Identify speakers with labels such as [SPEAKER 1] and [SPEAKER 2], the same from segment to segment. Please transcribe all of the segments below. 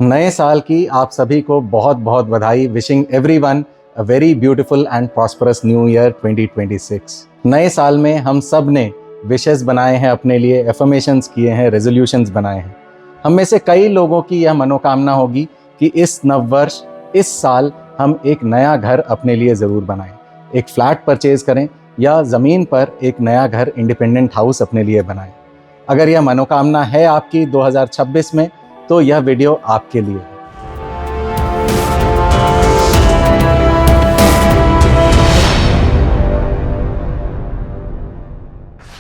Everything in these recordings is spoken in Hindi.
[SPEAKER 1] नए साल की आप सभी को बहुत बहुत बधाई। Wishing everyone a very beautiful and prosperous new year 2026। नए साल में हम सब ने विशेस बनाए हैं अपने लिए, एफर्मेशंस किए हैं, रेजोल्यूशंस बनाए हैं। हम में से कई लोगों की यह मनोकामना होगी कि इस नववर्ष, इस साल हम एक नया घर अपने लिए ज़रूर बनाएं, एक फ्लैट परचेज करें या ज़मीन पर एक नया घर, इंडिपेंडेंट हाउस अपने लिए बनाएं। अगर यह मनोकामना है आपकी 2026 में, तो यह वीडियो आपके लिए है।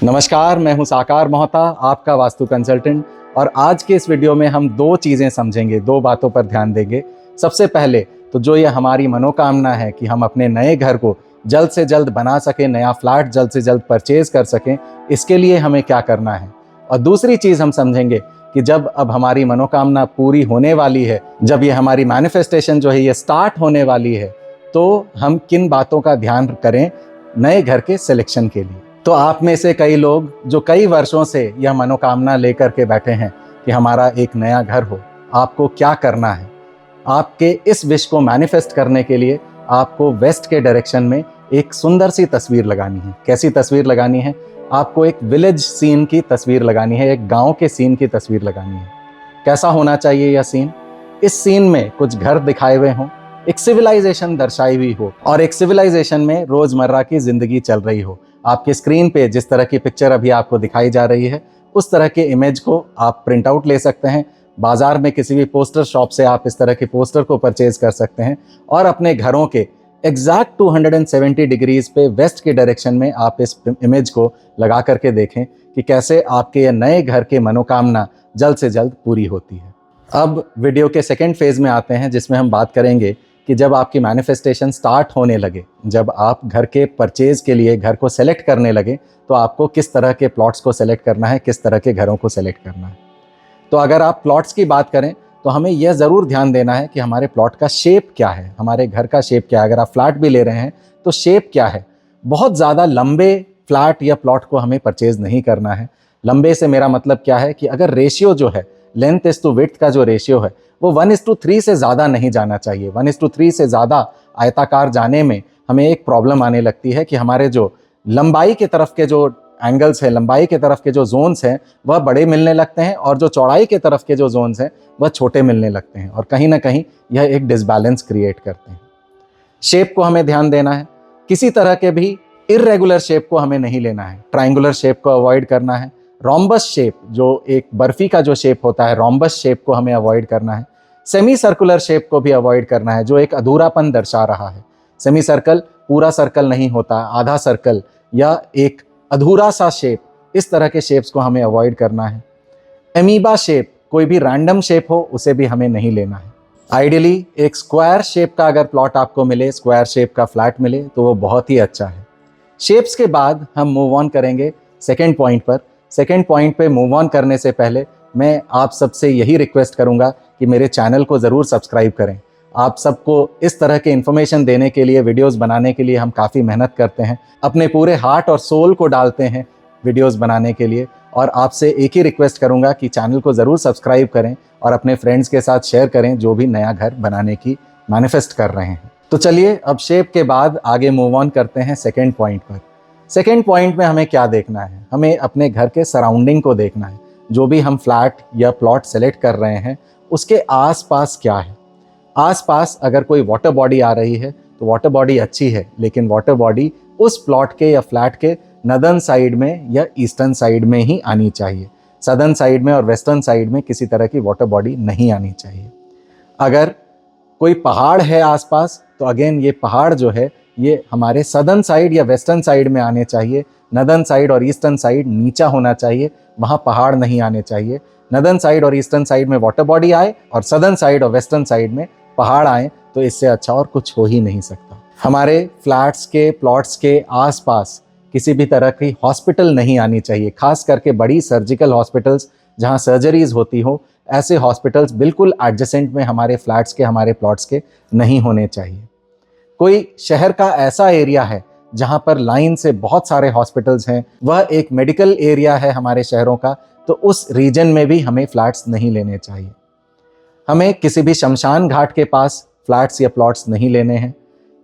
[SPEAKER 1] नमस्कार, मैं हूं साकार मोहता, आपका वास्तु कंसल्टेंट। और आज के इस वीडियो में हम दो चीज़ें समझेंगे, दो बातों पर ध्यान देंगे। सबसे पहले तो जो ये हमारी मनोकामना है कि हम अपने नए घर को जल्द से जल्द बना सकें, नया फ्लैट जल्द से जल्द परचेज कर सकें, इसके लिए हमें क्या करना है। और दूसरी चीज़ हम समझेंगे कि जब अब हमारी मनोकामना पूरी होने वाली है, जब ये हमारी मैनिफेस्टेशन जो है ये स्टार्ट होने वाली है, तो हम किन बातों का ध्यान करें नए घर के सिलेक्शन के लिए। तो आप में से कई लोग जो कई वर्षों से यह मनोकामना लेकर के बैठे हैं कि हमारा एक नया घर हो, आपको क्या करना है। आपके इस विश को मैनिफेस्ट करने के लिए आपको वेस्ट के डायरेक्शन में एक सुंदर सी तस्वीर लगानी है। कैसी तस्वीर लगानी है? आपको एक विलेज सीन की तस्वीर लगानी है, एक गांव के सीन की तस्वीर लगानी है। कैसा होना चाहिए यह सीन? इस सीन में कुछ घर दिखाए हुए हों, एक सिविलाइजेशन दर्शाई हुई हो और एक सिविलाइजेशन में रोजमर्रा की जिंदगी चल रही हो। आपके स्क्रीन पे जिस तरह की पिक्चर अभी आपको दिखाई जा रही है, उस तरह के इमेज को आप प्रिंट आउट ले सकते हैं। बाजार में किसी भी पोस्टर शॉप से आप इस तरह के पोस्टर को परचेज कर सकते हैं और अपने घरों के एग्जैक्ट 270 डिग्रीज पे वेस्ट के डायरेक्शन में आप इस इमेज को लगा करके देखें कि कैसे आपके ये नए घर के मनोकामना जल्द से जल्द पूरी होती है। अब वीडियो के सेकेंड फेज में आते हैं, जिसमें हम बात करेंगे कि जब आपकी मैनिफेस्टेशन स्टार्ट होने लगे, जब आप घर के परचेज के लिए घर को सेलेक्ट करने लगे, तो आपको किस तरह के प्लॉट्स को सेलेक्ट करना है, किस तरह के घरों को सेलेक्ट करना है। तो अगर आप प्लॉट्स की बात करें तो हमें यह ज़रूर ध्यान देना है कि हमारे प्लॉट का शेप क्या है, हमारे घर का शेप क्या है। अगर आप फ्लैट भी ले रहे हैं तो शेप क्या है। बहुत ज़्यादा लंबे फ्लैट या प्लॉट को हमें परचेज नहीं करना है। लंबे से मेरा मतलब क्या है कि अगर रेशियो जो है, लेंथ इज टू विड्थ का जो रेशियो है, वो 1:3 से ज़्यादा नहीं जाना चाहिए। 1:3 से ज़्यादा आयताकार जाने में हमें एक प्रॉब्लम आने लगती है कि हमारे जो लंबाई के तरफ के जो एंगल्स हैं, लंबाई के तरफ के जो जोन्स हैं, वह बड़े मिलने लगते हैं और जो चौड़ाई के तरफ के जो जोन्स हैं वह छोटे मिलने लगते हैं और कहीं ना कहीं यह एक डिसबैलेंस क्रिएट करते हैं। शेप को हमें ध्यान देना है। किसी तरह के भी इर्रेगुलर शेप को हमें नहीं लेना है। ट्राइंगुलर शेप को अवॉइड करना है। रोम्बस शेप, जो एक बर्फी का जो शेप होता है, रोम्बस शेप को हमें अवॉइड करना है। सेमी सर्कुलर शेप को भी अवॉइड करना है, जो एक अधूरापन दर्शा रहा है। सेमी सर्कल पूरा सर्कल नहीं होता, आधा सर्कल या एक अधूरा सा शेप, इस तरह के शेप्स को हमें अवॉइड करना है। एमीबा शेप, कोई भी रैंडम शेप हो, उसे भी हमें नहीं लेना है। आइडियली एक स्क्वायर शेप का अगर प्लॉट आपको मिले, स्क्वायर शेप का फ्लैट मिले, तो वो बहुत ही अच्छा है। शेप्स के बाद हम मूव ऑन करेंगे सेकेंड पॉइंट पर। सेकेंड पॉइंट पे मूव ऑन करने से पहले मैं आप सबसे यही रिक्वेस्ट करूंगा कि मेरे चैनल को ज़रूर सब्सक्राइब करें। आप सबको इस तरह के इन्फॉर्मेशन देने के लिए, वीडियोस बनाने के लिए हम काफ़ी मेहनत करते हैं, अपने पूरे हार्ट और सोल को डालते हैं वीडियोस बनाने के लिए। और आपसे एक ही रिक्वेस्ट करूंगा कि चैनल को ज़रूर सब्सक्राइब करें और अपने फ्रेंड्स के साथ शेयर करें जो भी नया घर बनाने की मैनिफेस्ट कर रहे हैं। तो चलिए अब शेप के बाद आगे मूव ऑन करते हैं सेकेंड पॉइंट पर। सेकेंड पॉइंट में हमें क्या देखना है? हमें अपने घर के सराउंडिंग को देखना है। जो भी हम फ्लैट या प्लॉट सेलेक्ट कर रहे हैं, उसके आसपास क्या है। आसपास अगर कोई वाटर बॉडी आ रही है तो वाटर बॉडी अच्छी है, लेकिन वाटर बॉडी उस प्लॉट के या फ्लैट के नदर्न साइड में या ईस्टर्न साइड में ही आनी चाहिए। सदर्न साइड में और वेस्टर्न साइड में किसी तरह की वाटर बॉडी नहीं आनी चाहिए। अगर कोई पहाड़ है आसपास, तो अगेन ये पहाड़ जो है ये हमारे सदर्न साइड या वेस्टर्न साइड में आने चाहिए। नदर्न साइड और ईस्टर्न साइड नीचा होना चाहिए, वहाँ पहाड़ नहीं आने चाहिए। नदर्न साइड और ईस्टर्न साइड में वाटर बॉडी आए और सदर्न साइड और वेस्टर्न साइड में पहाड़ आए, तो इससे अच्छा और कुछ हो ही नहीं सकता। हमारे फ्लैट्स के, प्लॉट्स के आसपास किसी भी तरह की हॉस्पिटल नहीं आनी चाहिए। खास करके बड़ी सर्जिकल हॉस्पिटल्स जहाँ सर्जरीज होती हो, ऐसे हॉस्पिटल्स बिल्कुल एडजेसेंट में हमारे फ्लैट्स के, हमारे प्लॉट्स के नहीं होने चाहिए। कोई शहर का ऐसा एरिया है जहाँ पर लाइन से बहुत सारे हॉस्पिटल्स हैं, वह एक मेडिकल एरिया है हमारे शहरों का, तो उस रीजन में भी हमें फ्लैट्स नहीं लेने चाहिए। हमें किसी भी शमशान घाट के पास फ्लैट्स या प्लॉट्स नहीं लेने हैं।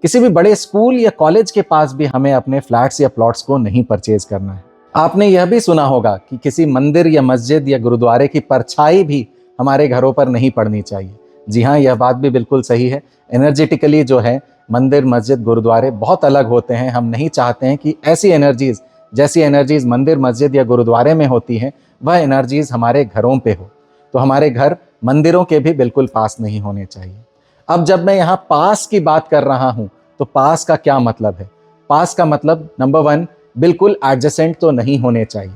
[SPEAKER 1] किसी भी बड़े स्कूल या कॉलेज के पास भी हमें अपने फ्लैट्स या प्लॉट्स को नहीं परचेज करना है। आपने यह भी सुना होगा कि किसी मंदिर या मस्जिद या गुरुद्वारे की परछाई भी हमारे घरों पर नहीं पड़नी चाहिए। जी हाँ, यह बात भी बिल्कुल सही है। एनर्जेटिकली जो है मंदिर, मस्जिद, गुरुद्वारे बहुत अलग होते हैं। हम नहीं चाहते हैं कि ऐसी एनर्जीज, जैसी एनर्जीज मंदिर, मस्जिद या गुरुद्वारे में होती हैं, वह एनर्जीज हमारे घरों पे हो। तो हमारे घर मंदिरों के भी बिल्कुल पास नहीं होने चाहिए। अब जब मैं यहाँ पास की बात कर रहा हूँ तो पास का क्या मतलब है? पास का मतलब नंबर 1, बिल्कुल एडजेसेंट तो नहीं होने चाहिए।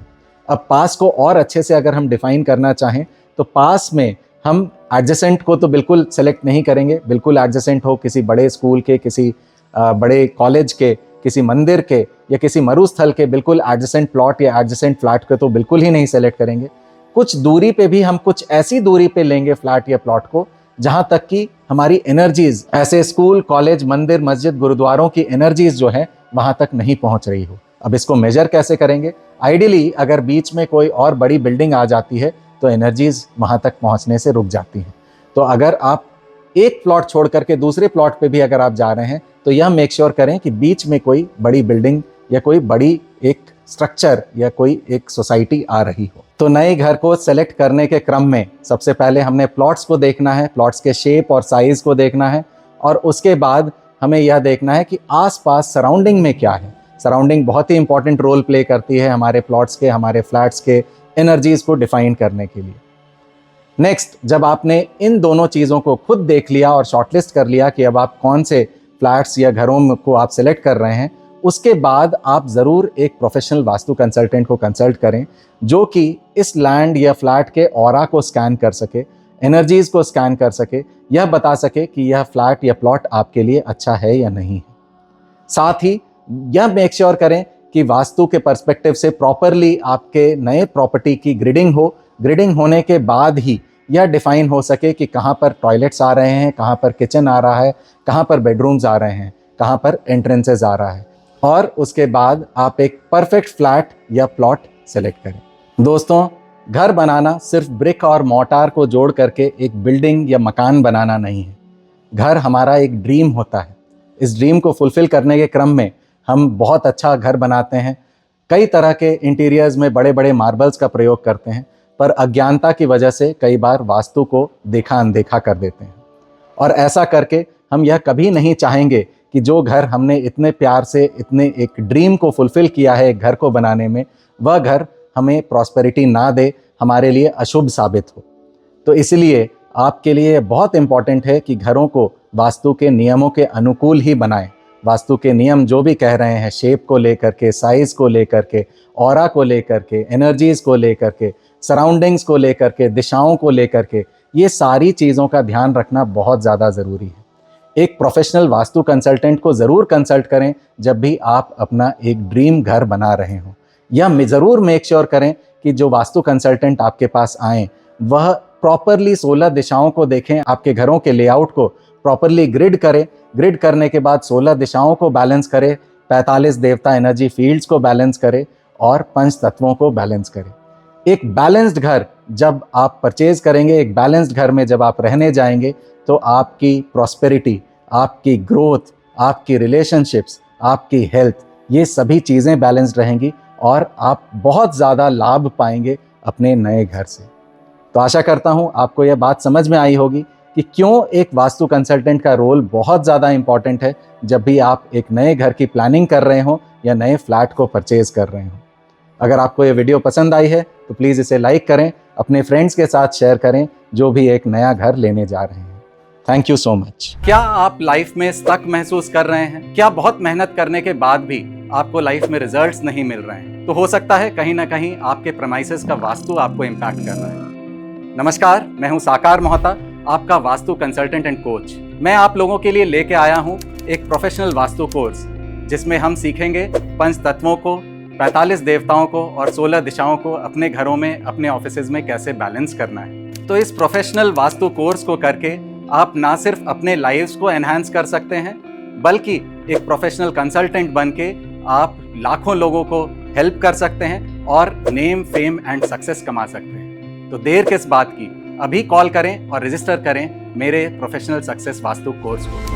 [SPEAKER 1] अब पास को और अच्छे से अगर हम डिफाइन करना चाहें तो पास में हम एडजेसेंट को तो बिल्कुल सेलेक्ट नहीं करेंगे। बिल्कुल एडजेसेंट हो किसी बड़े स्कूल के, किसी बड़े कॉलेज के, किसी मंदिर के या किसी मरुस्थल के बिल्कुल एडजेसेंट प्लॉट या एडजेसेंट फ्लैट को तो बिल्कुल ही नहीं सेलेक्ट करेंगे। कुछ दूरी पे भी हम कुछ ऐसी दूरी पे लेंगे फ्लैट या प्लॉट को जहां तक कि हमारी एनर्जीज ऐसे स्कूल, कॉलेज, मंदिर, मस्जिद, गुरुद्वारों की एनर्जीज जो है वहां तक नहीं पहुंच रही हो। अब इसको मेजर कैसे करेंगे? आइडियली अगर बीच में कोई और बड़ी बिल्डिंग आ जाती है तो एनर्जीज वहां तक पहुंचने से रुक जाती हैं। तो अगर आप एक प्लॉट छोड़ करके दूसरे प्लॉट पे भी अगर आप जा रहे हैं तो यह मेक श्योर करें कि बीच में कोई बड़ी बिल्डिंग या कोई बड़ी एक स्ट्रक्चर या कोई एक सोसाइटी आ रही हो। तो नए घर को सेलेक्ट करने के क्रम में सबसे पहले हमने प्लॉट्स को देखना है, प्लॉट्स के शेप और साइज को देखना है, और उसके बाद हमें यह देखना है कि आसपास सराउंडिंग में क्या है। सराउंडिंग बहुत ही इंपॉर्टेंट रोल प्ले करती है हमारे प्लॉट्स के, हमारे फ्लैट्स के एनर्जीज को डिफाइन करने के लिए। नेक्स्ट, जब आपने इन दोनों चीज़ों को खुद देख लिया और शॉर्टलिस्ट कर लिया कि अब आप कौन से फ्लैट्स या घरों को आप सेलेक्ट कर रहे हैं, उसके बाद आप ज़रूर एक प्रोफेशनल वास्तु कंसल्टेंट को कंसल्ट करें जो कि इस लैंड या फ्लैट के ऑरा को स्कैन कर सके, एनर्जीज को स्कैन कर सके, यह बता सके कि यह फ्लैट या प्लॉट आपके लिए अच्छा है या नहीं है। साथ ही यह मेक श्योर करें कि वास्तु के पर्सपेक्टिव से प्रॉपरली आपके नए प्रॉपर्टी की ग्रिडिंग हो। ग्रिडिंग होने के बाद ही यह डिफाइन हो सके कि कहाँ पर टॉयलेट्स आ रहे हैं, कहाँ पर किचन आ रहा है, कहाँ पर बेडरूम्स आ रहे हैं, कहाँ पर एंट्रेंसेस आ रहा है, और उसके बाद आप एक परफेक्ट फ्लैट या प्लॉट सेलेक्ट करें। दोस्तों, घर बनाना सिर्फ ब्रिक और मोर्टार को जोड़ करके एक बिल्डिंग या मकान बनाना नहीं है। घर हमारा एक ड्रीम होता है। इस ड्रीम को फुलफिल करने के क्रम में हम बहुत अच्छा घर बनाते हैं। कई तरह के इंटीरियर्स में बड़े बड़े मार्बल्स का प्रयोग करते हैं, पर अज्ञानता की वजह से कई बार वास्तु को देखा अनदेखा कर देते हैं। और ऐसा करके हम यह कभी नहीं चाहेंगे कि जो घर हमने इतने प्यार से, इतने एक ड्रीम को फुलफिल किया है एक घर को बनाने में, वह घर हमें प्रॉस्पेरिटी ना दे, हमारे लिए अशुभ साबित हो। तो इसलिए आपके लिए बहुत इम्पॉर्टेंट है कि घरों को वास्तु के नियमों के अनुकूल ही बनाएं। वास्तु के नियम जो भी कह रहे हैं, शेप को लेकर के, साइज को लेकर के, ऑरा को लेकर के, एनर्जीज को लेकर के, सराउंडिंग्स को लेकर के, दिशाओं को लेकर के, ये सारी चीज़ों का ध्यान रखना बहुत ज़्यादा ज़रूरी है। एक प्रोफेशनल वास्तु कंसल्टेंट को ज़रूर कंसल्ट करें जब भी आप अपना एक ड्रीम घर बना रहे हों। यह ज़रूर मेक श्योर करें कि जो वास्तु कंसल्टेंट आपके पास आएँ वह प्रॉपरली 16 दिशाओं को देखें, आपके घरों के लेआउट को प्रॉपरली ग्रिड करें। ग्रिड करने के बाद 16 दिशाओं को बैलेंस करें, 45 देवता एनर्जी फील्ड्स को बैलेंस करें और 5 तत्वों को बैलेंस करें। एक बैलेंस्ड घर जब आप परचेज करेंगे, एक बैलेंस्ड घर में जब आप रहने जाएंगे, तो आपकी प्रॉस्पेरिटी, आपकी ग्रोथ, आपकी रिलेशनशिप्स, आपकी हेल्थ, ये सभी चीज़ें बैलेंस्ड रहेंगी और आप बहुत ज़्यादा लाभ पाएंगे अपने नए घर से। तो आशा करता हूँ आपको यह बात समझ में आई होगी कि क्यों एक वास्तु कंसल्टेंट का रोल बहुत ज़्यादा इम्पॉर्टेंट है जब भी आप एक नए घर की प्लानिंग कर रहे हो या नए फ्लैट को परचेज कर रहे हो। अगर आपको ये वीडियो पसंद आई है तो प्लीज़ इसे लाइक करें, अपने फ्रेंड्स के साथ शेयर करें जो भी एक नया घर लेने जा रहे हैं। Thank you so much. क्या आप लाइफ में स्टक महसूस कर रहे हैं? क्या बहुत मेहनत करने के बाद भी आपको लाइफ में रिजल्ट्स नहीं मिल रहे हैं? तो हो सकता है कहीं ना कहीं आपके प्रेमाइसेस का वास्तु आपको इम्पैक्ट कर रहा है। नमस्कार, मैं हूं साकार मोहता, आपका वास्तु कंसल्टेंट एंड कोच। मैं आप लोगों के लिए लेके आया हूं एक प्रोफेशनल वास्तु कोर्स जिसमें हम सीखेंगे 5 तत्वों को, 45 देवताओं को और 16 दिशाओं को अपने घरों में, अपने ऑफिसेज में कैसे बैलेंस करना है। तो इस प्रोफेशनल वास्तु कोर्स को करके आप ना सिर्फ अपने लाइव्स को एनहांस कर सकते हैं, बल्कि एक प्रोफेशनल कंसल्टेंट बन के आप लाखों लोगों को हेल्प कर सकते हैं और नेम, फेम एंड सक्सेस कमा सकते हैं। तो देर किस बात की, अभी कॉल करें और रजिस्टर करें मेरे प्रोफेशनल सक्सेस वास्तु कोर्स को।